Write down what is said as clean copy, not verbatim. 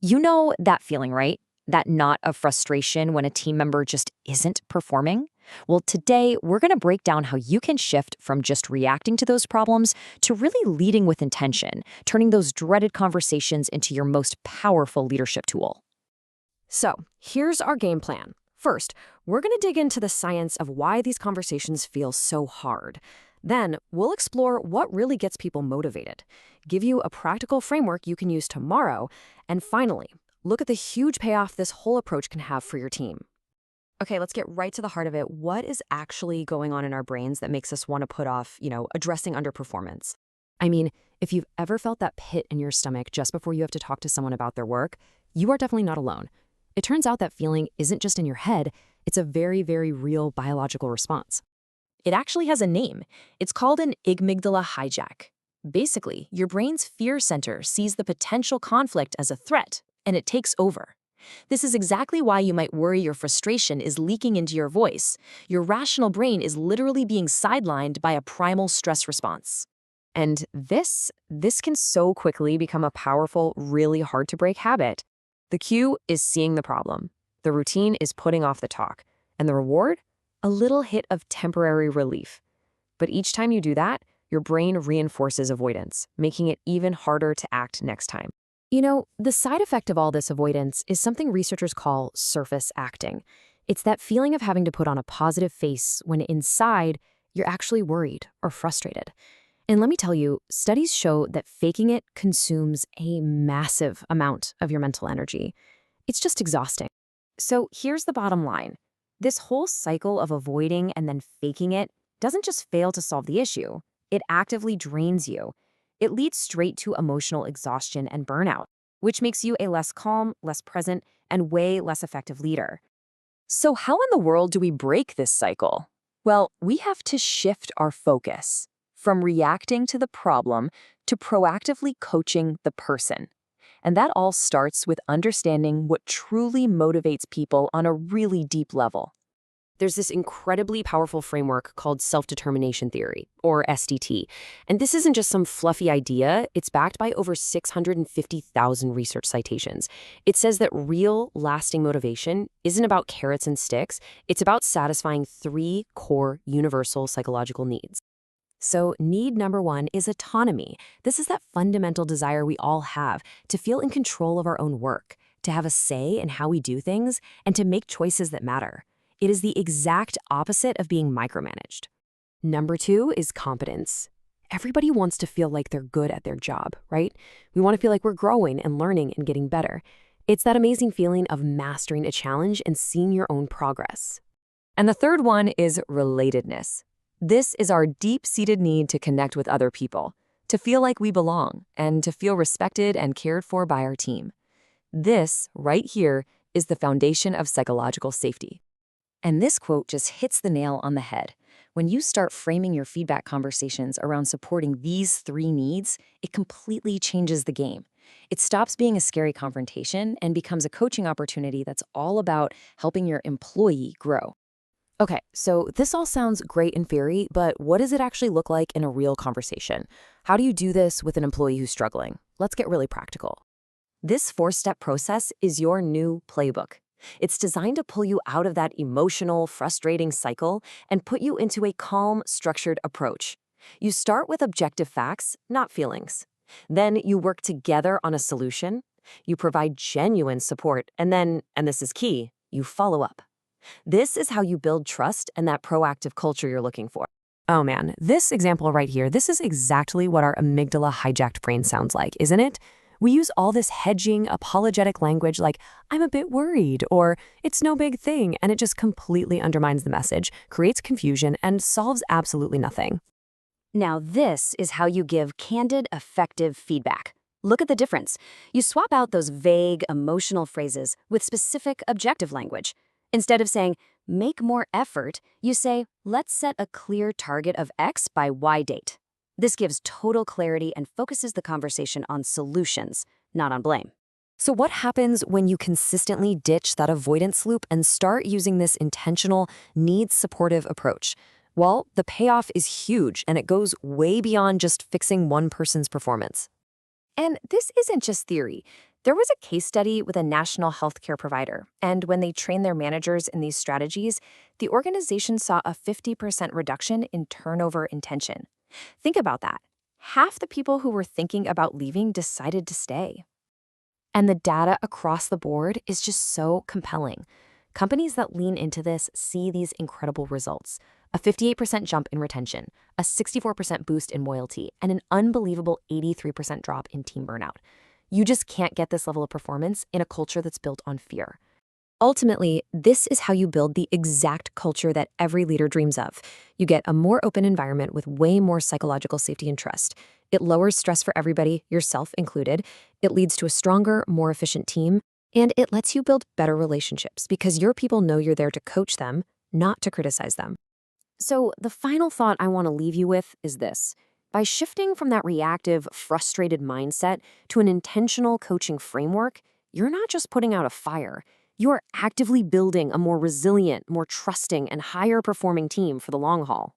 You know that feeling, right? That knot of frustration when a team member just isn't performing? Well, today we're going to break down how you can shift from just reacting to those problems to really leading with intention, turning those dreaded conversations into your most powerful leadership tool. So, here's our game plan. First, we're going to dig into the science of why these conversations feel so hard. Then, we'll explore what really gets people motivated, give you a practical framework you can use tomorrow, and finally, look at the huge payoff this whole approach can have for your team. Okay, let's get right to the heart of it. What is actually going on in our brains that makes us want to put off, addressing underperformance? I mean, if you've ever felt that pit in your stomach just before you have to talk to someone about their work, you are definitely not alone. It turns out that feeling isn't just in your head, it's a very, very real biological response. It actually has a name. It's called an amygdala hijack. Basically, your brain's fear center sees the potential conflict as a threat, and it takes over. This is exactly why you might worry your frustration is leaking into your voice. Your rational brain is literally being sidelined by a primal stress response. And this can so quickly become a powerful, really hard to break habit. The cue is seeing the problem. The routine is putting off the talk. And the reward? A little hit of temporary relief. But each time you do that, your brain reinforces avoidance, making it even harder to act next time. The side effect of all this avoidance is something researchers call surface acting. It's that feeling of having to put on a positive face when inside you're actually worried or frustrated. And let me tell you, studies show that faking it consumes a massive amount of your mental energy. It's just exhausting. So here's the bottom line. This whole cycle of avoiding and then faking it doesn't just fail to solve the issue. It actively drains you. It leads straight to emotional exhaustion and burnout, which makes you a less calm, less present, and way less effective leader. So how in the world do we break this cycle? Well, we have to shift our focus from reacting to the problem to proactively coaching the person. And that all starts with understanding what truly motivates people on a really deep level. There's this incredibly powerful framework called self-determination theory, or SDT. And this isn't just some fluffy idea, it's backed by over 650,000 research citations. It says that real, lasting motivation isn't about carrots and sticks, it's about satisfying 3 core universal psychological needs. So need number 1 is autonomy. This is that fundamental desire we all have to feel in control of our own work, to have a say in how we do things, and to make choices that matter. It is the exact opposite of being micromanaged. Number 2 is competence. Everybody wants to feel like they're good at their job, right? We want to feel like we're growing and learning and getting better. It's that amazing feeling of mastering a challenge and seeing your own progress. And the third one is relatedness. This is our deep-seated need to connect with other people, to feel like we belong, and to feel respected and cared for by our team. This, right here, is the foundation of psychological safety. And this quote just hits the nail on the head. When you start framing your feedback conversations around supporting these 3 needs, it completely changes the game. It stops being a scary confrontation and becomes a coaching opportunity that's all about helping your employee grow. Okay, so this all sounds great in theory, but what does it actually look like in a real conversation? How do you do this with an employee who's struggling? Let's get really practical. This 4-step process is your new playbook. It's designed to pull you out of that emotional, frustrating cycle and put you into a calm, structured approach. You start with objective facts, not feelings. Then you work together on a solution. You provide genuine support, and then, and this is key, you follow up. This is how you build trust and that proactive culture you're looking for. Oh man, this example right here, this is exactly what our amygdala hijacked brain sounds like, isn't it? We use all this hedging, apologetic language like, I'm a bit worried, or it's no big thing, and it just completely undermines the message, creates confusion, and solves absolutely nothing. Now this is how you give candid, effective feedback. Look at the difference. You swap out those vague, emotional phrases with specific, objective language. Instead of saying, make more effort, you say, let's set a clear target of X by Y date. This gives total clarity and focuses the conversation on solutions, not on blame. So what happens when you consistently ditch that avoidance loop and start using this intentional, needs-supportive approach? Well, the payoff is huge, and it goes way beyond just fixing one person's performance. And this isn't just theory. There was a case study with a national healthcare provider, and when they trained their managers in these strategies, the organization saw a 50% reduction in turnover intention. Think about that. Half the people who were thinking about leaving decided to stay. And the data across the board is just so compelling. Companies that lean into this see these incredible results: a 58% jump in retention, a 64% boost in loyalty, and an unbelievable 83% drop in team burnout. You just can't get this level of performance in a culture that's built on fear. Ultimately, this is how you build the exact culture that every leader dreams of. You get a more open environment with way more psychological safety and trust. It lowers stress for everybody, yourself included. It leads to a stronger, more efficient team. And it lets you build better relationships because your people know you're there to coach them, not to criticize them. So, the final thought I want to leave you with is this. By shifting from that reactive, frustrated mindset to an intentional coaching framework, you're not just putting out a fire. You're actively building a more resilient, more trusting, and higher performing team for the long haul.